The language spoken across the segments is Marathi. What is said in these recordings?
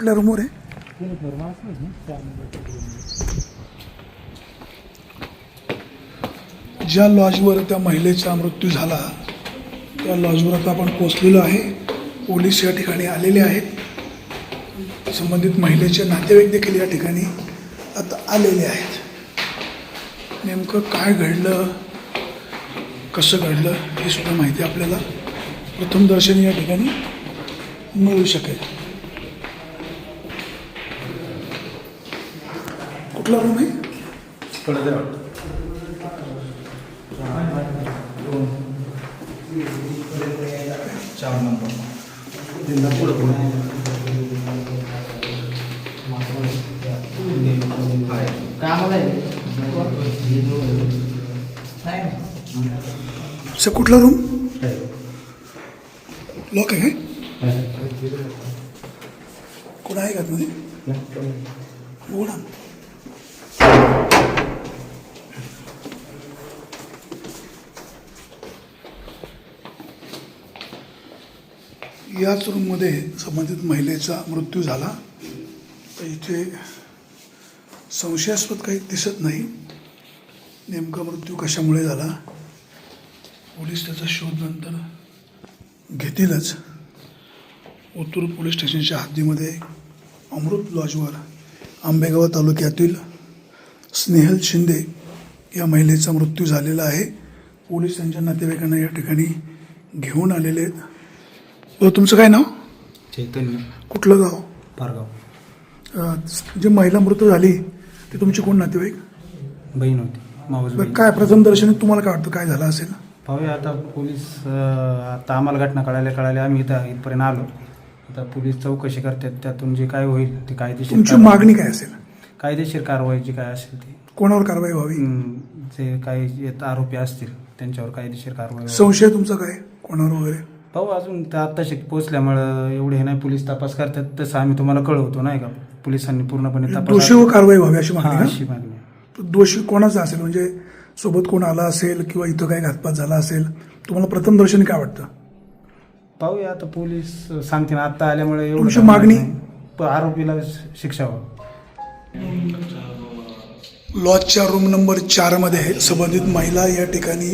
कुठल्या रूमवर आहे? ज्या लॉजवर त्या महिलेचा मृत्यू झाला त्या लॉजवर आता आपण पोचलेलो आहे. पोलीस या ठिकाणी आलेले आहेत. संबंधित महिलेचे नातेवाईक देखील या ठिकाणी आता आलेले आहेत. नेमकं काय घडलं, कसं घडलं ही सुद्धा माहिती आपल्याला प्रथमदर्शनी या ठिकाणी मिळू शकेल. कुठला रूम आहे? 4 नंबर. कुठला रूम? लॉक आहे? कोण आहे का मध्ये? उघडा. याच रूममध्ये संबंधित महिलेचा मृत्यू झाला. तर इथे संशयास्पद काही दिसत नाही. नेमका मृत्यू कशामुळे झाला पोलीस त्याचा शोध नंतर घेतीलच. ओतूर पोलीस स्टेशनच्या हद्दीमध्ये अमृत लॉजवर आंबेगाव तालुक्यातील स्नेहल शिंदे या महिलेचा मृत्यू झालेला आहे. पोलीस त्यांच्या नातेवाईकांना या ठिकाणी घेऊन आलेले आहेत. तुमचं काय नाव? चैतन्य. कुठलं गाव? पारगाव. जी महिला मृत्यू झाली ती तुमची कोण नातेवाईक? बहीण होती, मावस बहीण. काय प्रथमदर्शनी तुम्हाला काय वाटतं काय झालं असेल? पाहूया आता. पोलीस आता आम्हाला घटना कळाले आम्ही इथपर्यंत आलो. आता पोलीस चौकशी करतात, त्यातून जे काय होईल ते कायदेशीर. तुमची मागणी काय असेल? कायदेशीर कारवाई जी काय असेल ती. कोणावर कारवाई व्हावी? जे काही आरोपी असतील त्यांच्यावर कायदेशीर कारवाई. संशय तुमचा काय कोणावर वगैरे? पाहू अजून तर आत्ताशी पोचल्यामुळं एवढे हे नाही. पोलीस तपास करतात तसं आम्ही तुम्हाला कळवतो नाही का. पोलिसांनी पूर्णपणे तपास. दोषीवर कारवाई व्हावी अशी मागणी? अशी मागणी. दोषी कोणाचा असेल म्हणजे सोबत कोण आला असेल किंवा इथं काही घातपात झाला असेल? तुम्हाला प्रथमदर्शनी काय वाटतं? पाहूया आता पोलीस सांगतील. आता आल्यामुळे तुमची मागणी? आरोपीला शिक्षा व्हावी. लॉजच्या रूम नंबर 4 मध्ये संबंधित महिला या ठिकाणी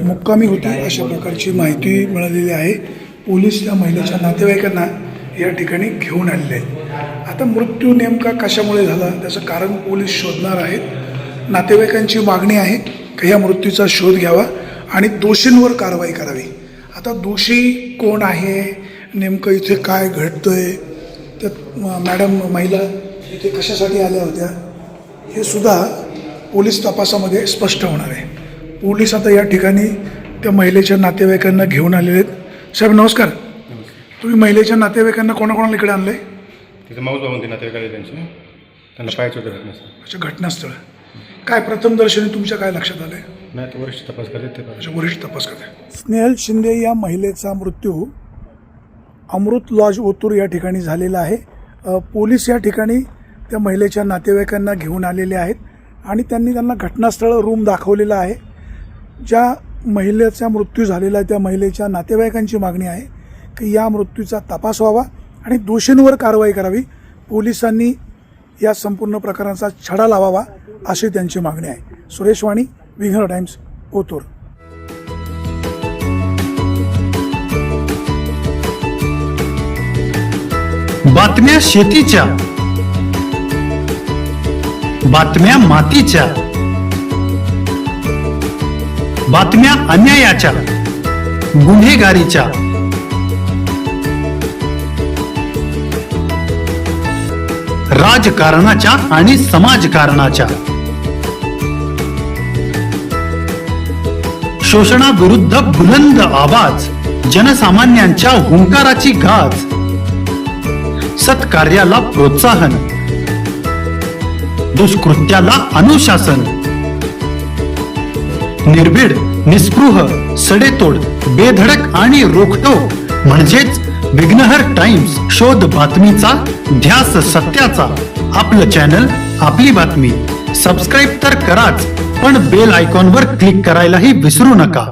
मुक्कामी होती अशा प्रकारची माहिती मिळालेली आहे. पोलीस त्या महिलेच्या नातेवाईकांना या ठिकाणी घेऊन आलेले आहेत. आता मृत्यू नेमका कशामुळे झाला त्याचं कारण पोलीस शोधणार आहेत. नातेवाईकांची मागणी आहे की या मृत्यूचा शोध घ्यावा आणि दोषींवर कारवाई करावी. आता दोषी कोण आहे, नेमकं इथे काय घडतंय, त्यात मॅडम महिला इथे कशासाठी आल्या होत्या हे सुद्धा पोलीस तपासामध्ये स्पष्ट होणार आहे. पोलीस आता या ठिकाणी त्या महिलेच्या नातेवाईकांना घेऊन आलेले आहेत. साहेब नमस्कार. तुम्ही महिलेच्या नातेवाईकांना कोणाकोणाला इकडे आणलं आहे? तिथं माऊस बाबा नातेवाईक आले त्यांना पाहायचं होतं घटनास्थळ. अच्छा, घटनास्थळ. काय प्रथमदर्शनी तुमच्या काय लक्षात आलं आहे? नाही तर वरिष्ठ तपास करते ते. अच्छा, वरिष्ठ तपास करते. स्नेहल शिंदे या महिलेचा मृत्यू अमृत लॉज ओतूर या ठिकाणी झालेला आहे. पोलीस या ठिकाणी त्या महिलेच्या नातेवाईकांना घेऊन आलेले आहेत आणि त्यांना घटनास्थळ रूम दाखवलेला आहे. ज्या महिलेचा मृत्यू झालेला आहे त्या महिलेच्या नातेवाईकांची मागणी आहे की या मृत्यूचा तपास व्हावा आणि दोषींवर कारवाई करावी. पोलिसांनी या संपूर्ण प्रकरणाचा छडा लावावा अशी त्यांची मागणी आहे. सुरेश वाणी, विघ्नर टाइम्स, ओतूर. बातम्या शेतीच्या, बातम्या मातीच्या, बातम्या अन्यायाच्या, गुन्हेगारीच्या, राजकारणाच्या आणि समाजकारणाच्या, शोषणाविरुद्ध बुलंद आवाज, जनसामान्यांच्या हुंकाराची गाज, सत्कार्याला प्रोत्साहन, दुष्कृत्याला अनुशासन, निर्भीड, निस्पृह, सडेतोड, बेधडक आणि रोखठोक म्हणजेच विघ्नहर टाइम्स. शोध बातमीचा, ध्यास सत्याचा. आपलं चॅनल, आपली बातमी. सबस्क्राईब तर कराच, पण बेल आयकॉनवर क्लिक करायलाही विसरू नका.